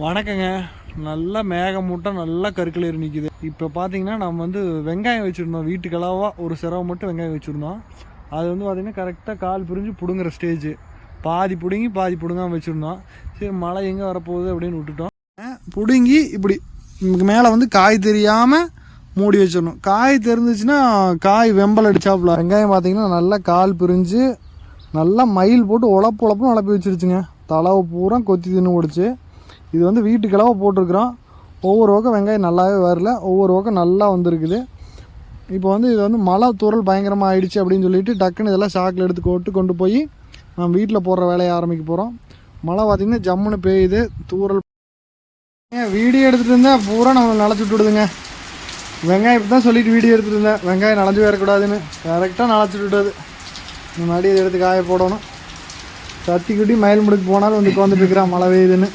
வணக்கங்க. நல்லா மேகமூட்டம் நல்லா கருக்களேறி நிற்கிது. இப்போ பார்த்தீங்கன்னா நம்ம வந்து வெங்காயம் வச்சுருந்தோம். வீட்டுக்கு ஒரு சிரவம் மட்டும் வெங்காயம் வச்சுருந்தோம். அது வந்து பார்த்திங்கன்னா கரெக்டாக கால் பிரிஞ்சு பிடுங்குற ஸ்டேஜ். பாதி பிடுங்கி பாதி பிடுங்காமல் வச்சுருந்தோம். சரி மழை எங்கே வரப்போகுது அப்படின்னு விட்டுட்டோம். பிடுங்கி இப்படி மேலே வந்து காய் தெரியாமல் மூடி வச்சிடணும். காய் தெரிஞ்சிச்சுன்னா காய் வெம்பல் அடிச்சாப்புல. வெங்காயம் பார்த்திங்கன்னா நல்லா கால் பிரிஞ்சு நல்லா மயில் போட்டு உழப்புன்னு உழப்பி வச்சிருச்சுங்க. தலவை பூரா கொத்தி தின்னு போடுச்சு. இது வந்து வீட்டுக்களவாக போட்டிருக்கிறோம். ஒவ்வொரு பக்கம் வெங்காயம் நல்லாவே வரல, ஒவ்வொரு பக்கம் நல்லா வந்திருக்குது. இப்போ வந்து இது வந்து மழை தூறல் பயங்கரமாக ஆகிடுச்சு அப்படின்னு சொல்லிட்டு டக்குன்னு இதெல்லாம் சாக்கில் எடுத்து கொண்டு போய் நம்ம வீட்டில் போடுற வேலையை ஆரம்பிக்க போகிறோம். மழை பார்த்திங்கன்னா ஜம்முன்னு பெய்யுது. தூறல் வீடியோ எடுத்துகிட்டு இருந்தேன் பூரா நம்மளை நனைச்சி விட்டுடுதுங்க. வெங்காயம் இப்போ தான் சொல்லிவிட்டு வீடியோ எடுத்துகிட்டு இருந்தேன், வெங்காயம் நனைஞ்சி வரக்கூடாதுன்னு. கரெக்டாக நனைச்சி விட்டுது. இந்த மாதிரி இதை எடுத்து காய போடணும். சத்தி குட்டி மயில் முடுக்கு போனாலும் வந்து உட்காந்துட்டு இருக்கிறான் மழை பெய்யுதுன்னு.